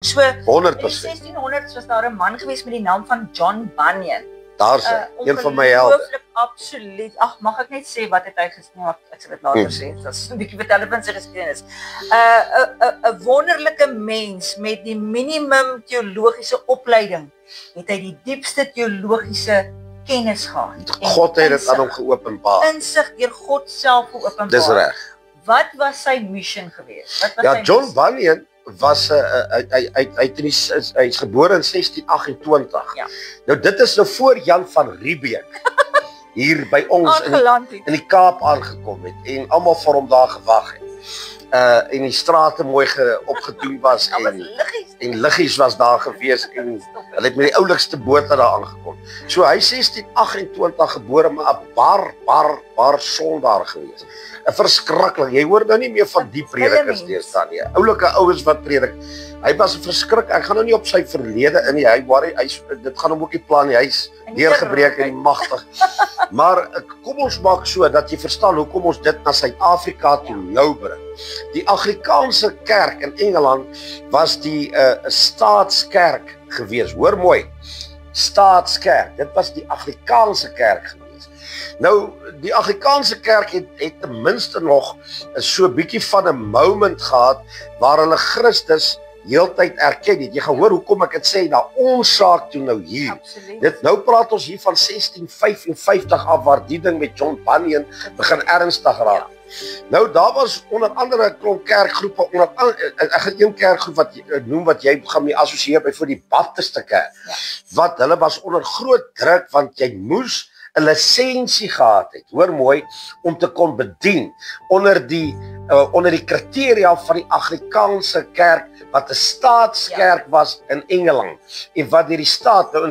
So, in die 100%. 1600s was daar 'n man gewees met die naam van John Bunyan. Daar's een van my helde. Ongelooflik, absoluut. Ag, mag ek net sê wat het hy gesê? Ek sal dit later sê. Dit is 'n bietjie vertel van sy geskiedenis. 'n wonderlike mens met die minimum teologiese opleiding, het hy die diepste teologiese kennis gehad. God het dit aan hom geopenbaar. Insig deur God self geopenbaar. Dis reg. Wat was sy mission geweest? Wat was Ja, sy John missie? Bunyan was hy is gebore in 1628. Ja. Nou dit is nou voor Jan van Riebeeck hier by ons Aangeland het. in die Kaap aangekom het en almal vir hom daar gewag het. En die strate mooi opgedoen was Daar was en liggies. liggies was daar gewees en hulle het met die oulikste bote daar aangekom. So hy 1628 gebore, maar 'n bar sondaar gewees. 'n Verskriklik. Jy hoor nou nie meer van die predikers deesdae nie. Oulike ouens wat predik. Hy was 'n verskrik. Ek gaan nou nie op sy verlede in nie. Dit gaan hom ook nie plan nie. Hy's deurgebreek en magtig. Maar kom ons maak so dat jy verstaan hoekom ons dit na Suid-Afrika toe nou bring. Die Anglikaanse kerk in Engeland was die staatskerk gewees. Hoor mooi. Staatskerk. Dit was die Anglikaanse kerk gewees. Nou, die Anglikaanse kerk het ten minste nog so 'n bietjie van 'n moment gehad waar hulle Christus heeltyd erken het. Jy gaan hoor hoekom ek dit sê, na ons saak toe nou hier. Absoluut. Nou praat ons hier van 1655 af waar die ding met John Bunyan begin ernstig raak. Nou daar was onder andere 'n klomp kerkgroepe, ek gaan een kerkgroep wat noem wat jy gaan mee assosieer by voor die Baptiste kerk. Wat hulle was onder groot druk want jy moes 'n lisensie gehad het. Hoor mooi, om te kon bedien onder die kriteria van die Anglikaanse kerk wat 'n staatskerk was in Engeland en wat deur die staat nou in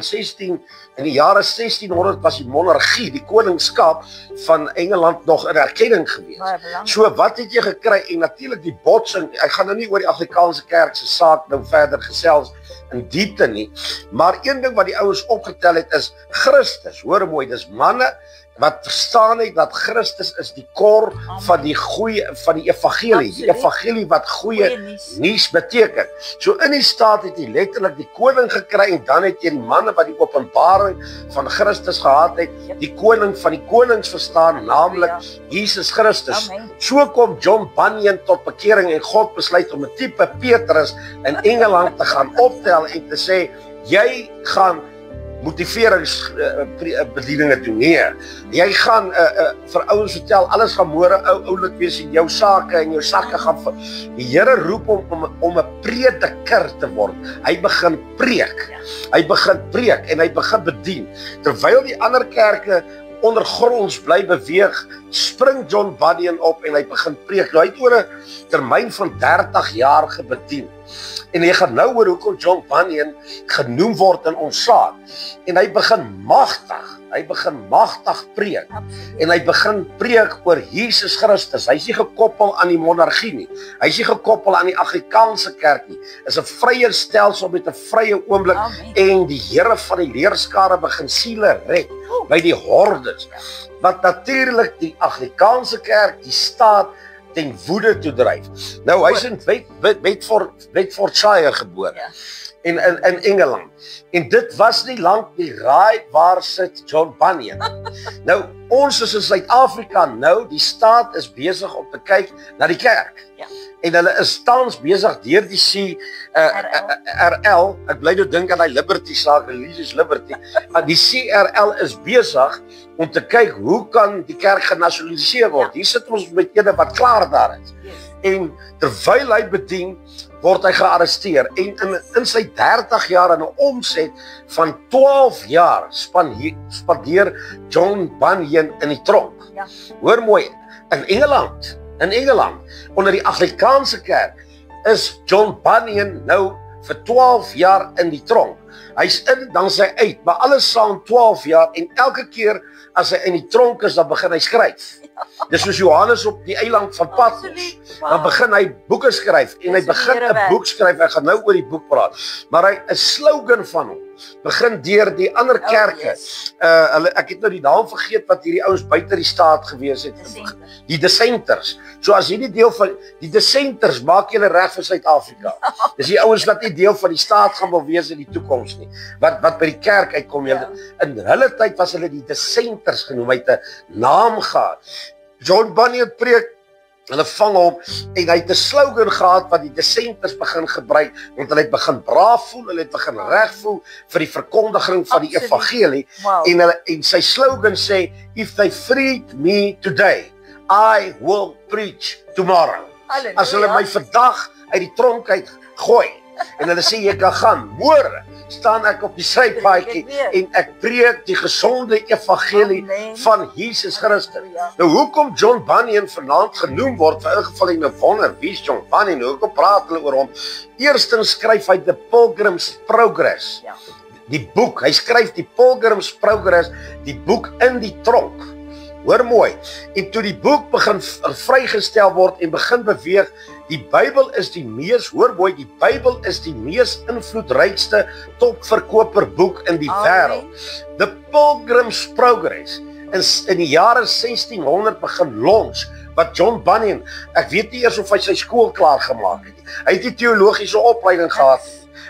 die jare 1600 was die monargie, die koningskap van Engeland nog in erkenning gewees. So wat het jy gekry en natuurlik die botsing, ek gaan nou nie oor die Anglikaanse kerk se saak nou verder gesels in diepte nie, maar een ding wat die ouens opgetel het is Christus. Hoor mooi, dis manne wat verstaan het dat Christus is die kor van die evangelie, die evangelie wat goeie nuus beteken. So in die staat het jy letterlik die koning gekry en dan het jy die manne wat die openbaring van Christus gehad het, die koning van die konings verstaan, naamlik Jesus Christus. So kom John Bunyan tot bekering en God besluit om 'n tipe Petrus in Engeland te gaan optel en te sê, jy gaan motiveringsbedieninge doen. Nee, jy gaan vir ouens vertel, alles gaan môre oulik wees en jou sake en jou sakke gaan die Here roep hom om 'n prediker te word. Hy begin preek. Hy begin preek en hy begin bedien. Terwyl die ander kerke ondergronds bly beweeg, spring John Bunyan op en hy begin preek. Nou, hy het oor 'n termyn van 30 jaar gebedien. En jy gaan nou hoor hoekom John Bunyan genoem word in ons saak. En hy begin magtig preek. En hy begin preek oor Jesus Christus. Hy is nie gekoppel aan die monargie nie. Hy is nie gekoppel aan die Anglikaanse kerk nie. Is 'n vrye stelsel met 'n vrye oomblik. En die Here van die leerskare begin siele red by die hordes. Wat natuurlik die Anglikaanse kerk, die staat ten woede toe dryf. Nou hy is in Bedfordshire gebore. In Engeland. En dit was nie lank die raai waar sit John Bunyan. Nou ons is in Suid-Afrika nou, die staat is besig om te kyk na die kerk. En hulle is tans besig deur die CRL, ek bly nou dink aan die Liberty saak, Religious Liberty, maar die CRL is besig om te kyk hoe kan die kerk genasionaliseer word. Hier sit ons met ene wat klaar daar is. En terwyl hy bedien, word hy gearresteer en in sy 30 jaar in 'n omset van 12 jaar spandeer John Bunyan in die tronk. Hoor mooi, in Engeland, onder die Anglikaanse kerk, is John Bunyan nou vir 12 jaar in die tronk. Hy's in, dan sy uit, maar alles saam 12 jaar en elke keer as hy in die tronk is, dan begin hy skryf. Dis soos Johannes op die eiland van Patmos. Dan begin hy boeke skryf en hy begin 'n boek skryf. Ek gaan nou oor die boek praat. Maar 'n slogan van hom begin deur die ander kerke. Ek het nou die naam vergeet wat hierdie ouens buite die staat gewees het. Die dissenters. So as hierdie deel van die dissenters maak julle reg vir Suid-Afrika. Dis die ouens wat nie deel van die staat gaan wil wees in die toekoms nie. Wat by die kerk uitkom. In hulle tyd was hulle die dissenters genoem, uit 'n naam gehad. John Bunyan preek, hulle vang hom en hy het 'n slogan gehad wat die dissenters begin gebruik, want hulle het begin braaf voel, hulle het begin reg voel vir die verkondiging van die evangelie. En sy slogan sê, if they freed me today, I will preach tomorrow. As hulle my vandag uit die tronk uit gooi en hulle sê jy kan gaan, môre staan ek op die sypaadjie en ek preek die gesonde evangelie van Jesus Christus. Nou hoekom John Bunyan vanaand genoem word, vir 'n geval jy nou wonder, wie is John Bunyan? Hoekom praat hulle oor hom? Eerstens skryf hy The Pilgrim's Progress. Die boek, hy skryf die Pilgrim's Progress, die boek in die tronk. Hoor mooi, en toe die boek begin vrygestel word en begin beweeg, die Bybel is die mees, hoor mooi, die Bybel is die mees invloedrykste topverkoper boek in die wêreld. The Pilgrim's Progress is in die jare 1600 begin launch, wat John Bunyan, ek weet nie eers of hy sy skool klaar gemaak het. Hy het die teologiese opleiding gehad.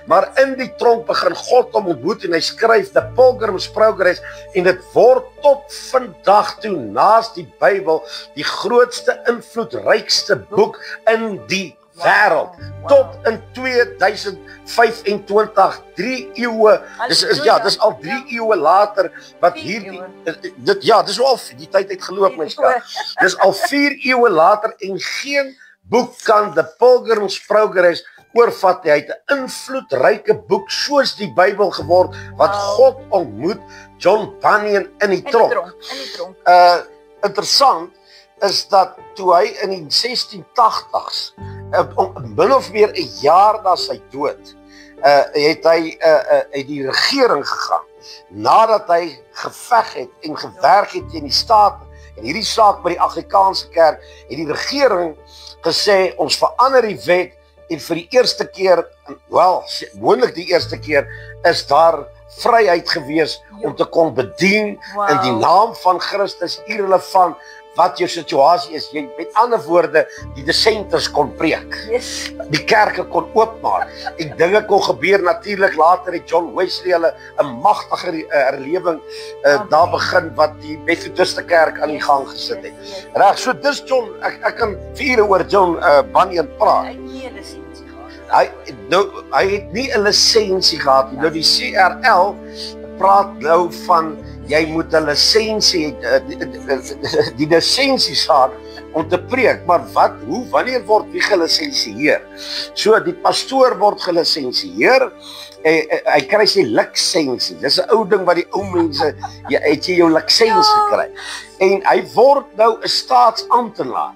Maar in die tronk begin God hom ontmoet en hy skryf The Pilgrim's Progress en dit word tot vandag toe naas die Bybel die grootste invloedrykste boek in die wêreld. Tot in 2025, 3 eeue, dis al 3 eeue later wat hierdie dis al die tyd het geloop my skat. Dis al 4 eeue later en geen boek kan The Pilgrim's Progress oorvat. Hy het 'n invloedryke boek soos die Bybel geword wat God ontmoet John Bunyan in die tronk. Interessant is dat toe hy in die 1680s min of meer 'n jaar na sy dood het hy die regering gegaan nadat hy geveg het en gewerk het teen die staat en hierdie saak by die Anglikaanse kerk het die regering gesê ons verander die wet. En vir die eerste keer, moontlik die eerste keer, is daar vryheid gewees om te kon bedien in die naam van Christus, irrelevant wat jou situasie is. Jy, met ander woorde, die dissenters kon preek. Die kerke kon oopmaak. En dinge kon gebeur natuurlik. Later het John Wesley hulle 'n magtige herlewing daar begin wat die Methodiste kerk aan die gang gesit het. Reg, so dis John, ek kan vir oor John Bunyan praat. Hy het nie 'n lisensie gehad nie. Nou die CRL praat nou van jy moet 'n lisensie die lisensie saak om te preek, maar wanneer word wie gelisensieer? So die pastoor word gelisensieer. Hy kry sy lisensie. Dis 'n ou ding wat die ou mense het jy jou lisensie gekry. En hy word nou 'n staatsamptenaar.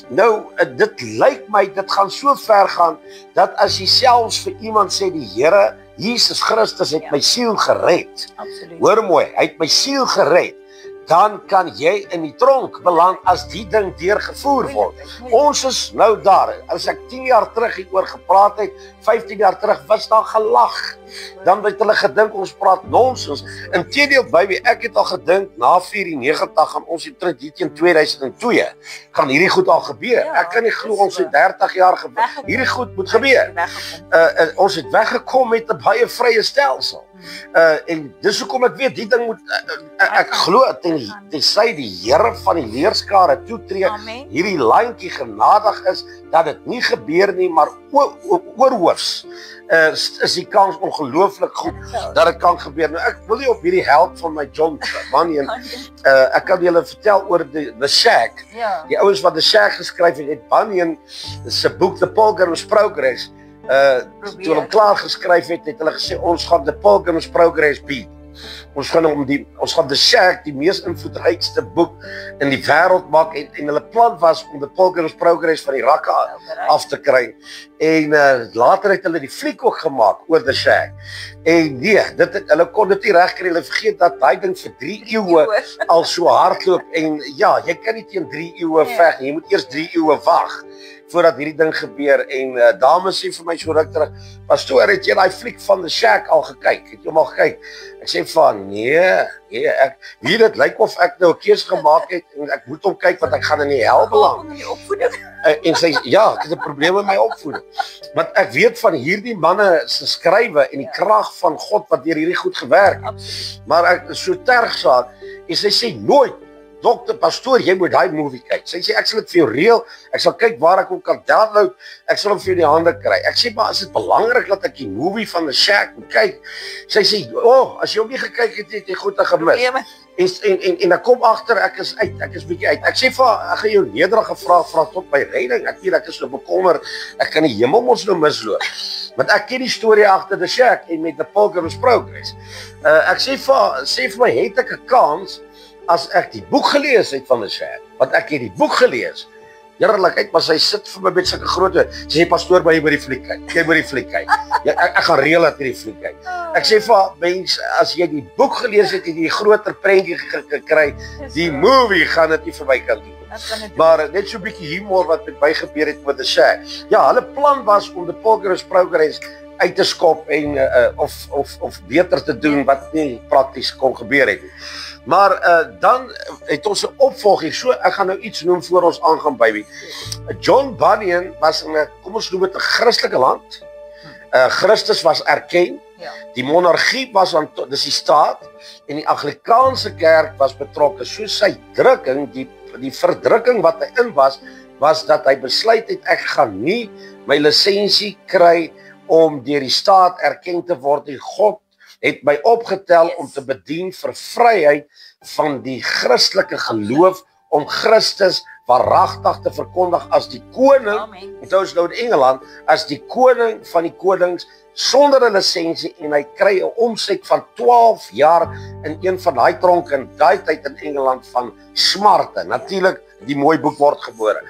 Nou dit lyk my dit gaan so ver gaan dat as jy selfs vir iemand sê die Here Jesus Christus het my siel gered. Hoor mooi, hy het my siel gered. Dan kan jy in die tronk beland as die ding deurgevoer word. Ons is nou daar. As ek 10 jaar terug hieroor gepraat het, 15 jaar terug was daar gelag. Dan het hulle gedink ons praat nonsens. Inteendeel baby, ek het al gedink na 94 gaan ons die tradisie in 2002 gaan hierdie goed al gebeur. Ek kan nie glo ons het 30 jaar gebeur. Hierdie goed moet gebeur. Ons het weggekom met 'n baie vrye stelsel. En dis hoekom ek weet die ding moet ek glo tensy die Here van die leerskare toetree, hierdie lyntjie genadig is dat dit nie gebeur nie, maar oorhoofs is die kans ongelooflik goed dat dit kan gebeur. Nou ek wil nie op hierdie held van my John Bunyan ek kan julle vertel oor The Shack. Die ouens wat The Shack geskryf het Bunyan se boek The Pilgrim's Progress toe hom klaar geskryf het hulle gesê ons gaan The Pilgrim's Progress bied. Ons gaan The Shack, die mees invloedrykste boek in die wêreld maak en hulle plan was om The Pilgrim's Progress van die rakke af te kry. En later het hulle die fliek ook gemaak oor The Shack. En nee, hulle kon dit nie regkry. Hulle vergeet dat daai ding vir 3 eeue al so hardloop en ja, jy kan nie teen 3 eeue veg nie. Jy moet eers 3 eeue wag. voordat hierdie ding gebeur en dames sê vir my so ruk terug, pastoor, het jy daai fliek van The Shack al gekyk? Het jy hom al gekyk? Ek sê van nee, ek hier dit lyk of ek nou 'n keuse gemaak het en ek moet hom kyk want ek gaan in die hel beland. En sy ja, ek het 'n probleem met my opvoeding. Want ek weet van hierdie manne se skrywe en die krag van God wat deur hierdie goed gewerk het. Maar ek so terugsaak en sy sê nooit, dokter, pastoor, jy moet daai movie kyk. Sy sê ek sal dit vir jou reël. Ek sal kyk waar ek hom kan download. Ek sal hom vir jou in die hande kry. Ek sê maar is dit belangrik dat ek die movie van The Shack moet kyk? Sy sê, as jy hom nie gekyk het, het jy goed gemis. En ek kom agter ek is bietjie uit. Ek sê vir haar, ek gaan jou nederige vraag vra tot my redding. Ek is so bekommer. Ek kan die hemel mos nou misloop. Want ek ken die storie agter The Shack en met The Pilgrim's Progress. Ek sê vir my, het ek 'n kans as ek die boek gelees het van The Shack? Want ek het die boek gelees. Heerlikheid, maar sy sit vir my met sulke groot. Sy sê pastoor, by jy by die fliek kyk. Jy by die fliek kyk. Ja, ek gaan reël dat jy die fliek kyk. Ek sê vir mense, as jy die boek gelees het, het jy die groter prentjie gekry. Die movie gaan dit nie vir my kan doen. Maar net so 'n bietjie humor wat met my gebeur het met The Shack. Ja, hulle plan was om The Pilgrim's Progress uit te skop en of beter te doen wat nie prakties kon gebeur het nie. Maar dan het ons 'n opvolging. So ek gaan nou iets noem voor ons aangaan, baby. John Bunyan was in 'n, kom ons noem dit 'n Christelike land. Christus was erken. Ja. Die monargie was aan dis die staat en die Anglikaanse kerk was betrokke. So sy drukking, die verdrukking wat hy in was dat hy besluit het ek gaan nie my lisensie kry om deur die staat erken te word. Die God het my opgetel om te bedien vir vryheid van die Christelike geloof, om Christus waaragtig te verkondig as die koning. Onthou ons nou in Engeland, as die koning van die konings sonder 'n lisensie, en hy kry 'n omset van 12 jaar in een van daai tronke in daai tyd in Engeland van smarte. Natuurlik, die mooi boek word gebore.